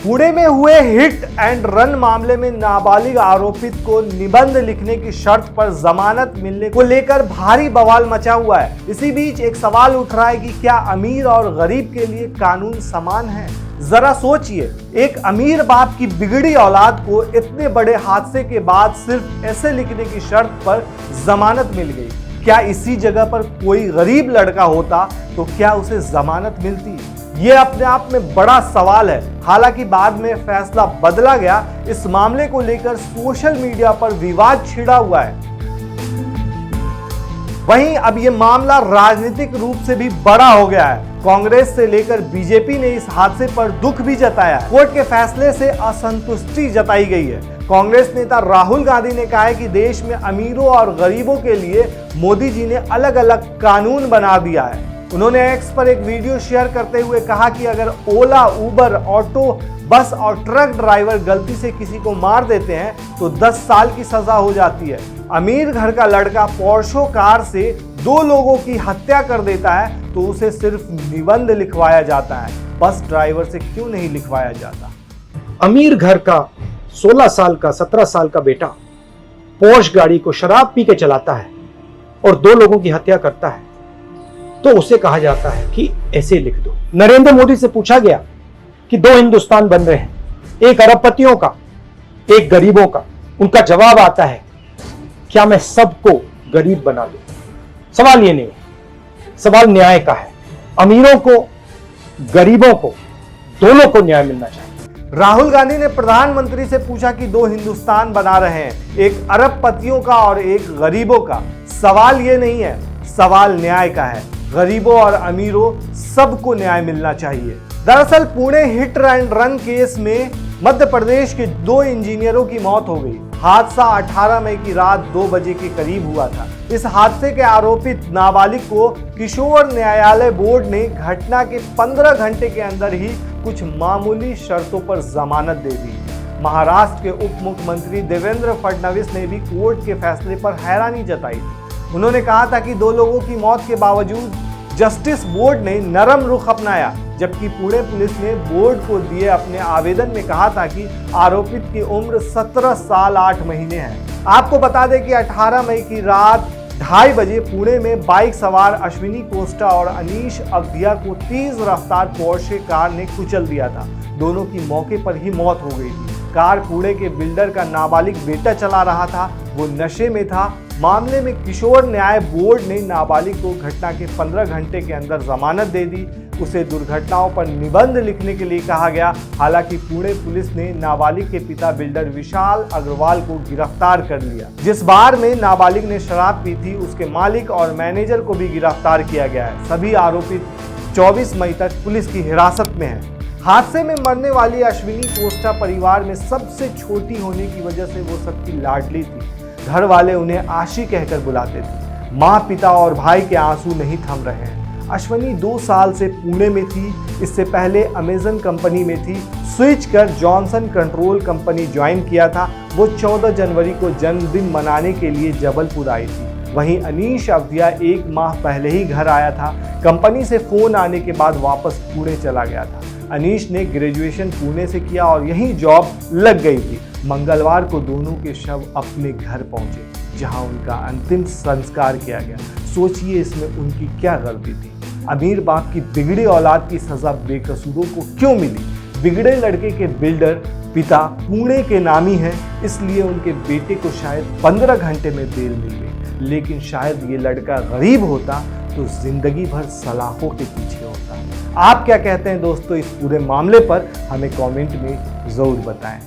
पुणे में हुए hit and run मामले में नाबालिग आरोपित को निबंध लिखने की शर्त पर जमानत मिलने को लेकर भारी बवाल मचा हुआ है। इसी बीच एक सवाल उठ रहा है कि क्या अमीर और गरीब के लिए कानून समान है? जरा सोचिए, एक अमीर बाप की बिगड़ी औलाद को इतने बड़े हादसे के बाद सिर्फ ऐसे लिखने की शर्त पर जमानत मिल गई। क्या इसी जगह पर कोई गरीब लड़का होता तो क्या उसे जमानत मिलती? ये अपने आप में बड़ा सवाल है। हालांकि बाद में फैसला बदला गया। इस मामले को लेकर सोशल मीडिया पर विवाद छिड़ा हुआ है। वहीं अब ये मामला राजनीतिक रूप से भी बड़ा हो गया है। कांग्रेस से लेकर बीजेपी ने इस हादसे पर दुख भी जताया। कोर्ट के फैसले से असंतुष्टि जताई गई है। कांग्रेस नेता राहुल गांधी ने कहा है कि देश में अमीरों और गरीबों के लिए मोदी जी ने अलग अलग कानून बना दिया है। उन्होंने एक्स पर एक वीडियो शेयर करते हुए कहा कि अगर ओला, उबर, ऑटो, बस और ट्रक ड्राइवर गलती से किसी को मार देते हैं तो 10 साल की सजा हो जाती है। अमीर घर का लड़का पोर्शो कार से 2 लोगों की हत्या कर देता है तो उसे सिर्फ निबंध लिखवाया जाता है। बस ड्राइवर से क्यों नहीं लिखवाया जाता? अमीर घर का 16 साल का 17 साल का बेटा पोर्श गाड़ी को शराब पी के चलाता है और 2 लोगों की हत्या करता है तो उसे कहा जाता है कि ऐसे लिख दो। नरेंद्र मोदी से पूछा गया कि 2 हिंदुस्तान बन रहे हैं, एक अरबपतियों का, एक गरीबों का। उनका जवाब आता है, क्या मैं सबको गरीब बना दूं? सवाल ये नहीं है, सवाल न्याय का है। अमीरों को, गरीबों को, दोनों को न्याय मिलना चाहिए। राहुल गांधी ने प्रधानमंत्री से पूछा कि 2 हिंदुस्तान बना रहे हैं, एक अरबपतियों का और एक गरीबों का। सवाल ये नहीं है, सवाल न्याय का है। गरीबों और अमीरों सबको न्याय मिलना चाहिए। दरअसल Pune hit and run case में मध्य प्रदेश के 2 इंजीनियरों की मौत हो गई। हादसा 18 मई की रात 2 बजे के करीब हुआ था। इस हादसे के आरोपित नाबालिग को किशोर न्यायालय बोर्ड ने घटना के 15 घंटे के अंदर ही कुछ मामूली शर्तों पर जमानत दे दी। महाराष्ट्र के उप मुख्यमंत्री देवेंद्र फडणवीस ने भी कोर्ट के फैसले पर हैरानी जताई। उन्होंने कहा था कि 2 लोगों की मौत के बावजूद जस्टिस बोर्ड ने नरम रुख अपनाया, जबकि पुणे पुलिस ने बोर्ड को दिए अपने आवेदन में कहा था कि आरोपित की उम्र 17 साल 8 महीने है। आपको बता दें कि 18 मई की रात 2:30 बजे पुणे में बाइक सवार अश्विनी कोस्टा और अनीश अवधिया को तेज रफ्तार पोर्शे कार ने कुचल दिया था। दोनों की मौके पर ही मौत हो गई थी। कार पुणे के बिल्डर का नाबालिग बेटा चला रहा था, वो नशे में था। मामले में किशोर न्याय बोर्ड ने नाबालिग को घटना के 15 घंटे के अंदर जमानत दे दी। उसे दुर्घटनाओं पर निबंध लिखने के लिए कहा गया। हालांकि पुणे पुलिस ने नाबालिग के पिता बिल्डर विशाल अग्रवाल को गिरफ्तार कर लिया। जिस बार में नाबालिग ने शराब पी थी उसके मालिक और मैनेजर को भी गिरफ्तार किया गया है। सभी आरोपित 24 मई तक पुलिस की हिरासत में हैं। हादसे में मरने वाली अश्विनी कोस्टा परिवार में सबसे छोटी होने की वजह से वो सबकी लाडली थी। घर वाले उन्हें आशी कहकर बुलाते थे। माँ, पिता और भाई के आंसू नहीं थम रहे हैं। अश्विनी 2 साल से पुणे में थी। इससे पहले अमेजन कंपनी में थी। स्विच कर जॉनसन कंट्रोल कंपनी ज्वाइन किया था। वो 14 जनवरी को जन्मदिन मनाने के लिए जबलपुर आई थी। वहीं अनीश अवधिया 1 माह पहले ही घर आया था। कंपनी से फोन आने के बाद वापस पुणे चला गया था। अनीश ने ग्रेजुएशन पुणे से किया और यहीं जॉब लग गई थी। मंगलवार को दोनों के शव अपने घर पहुंचे, जहां उनका अंतिम संस्कार किया गया। सोचिए इसमें उनकी क्या गलती थी? अमीर बाप की बिगड़ी औलाद की सजा बेकसूरों को क्यों मिली? बिगड़े लड़के के बिल्डर पिता पुणे के नामी हैं, इसलिए उनके बेटे को शायद 15 घंटे में बेल मिल गई। लेकिन शायद ये लड़का गरीब होता तो जिंदगी भर सलाखों के पीछे होता। आप क्या कहते हैं दोस्तों इस पूरे मामले पर? हमें कमेंट में जरूर बताएं।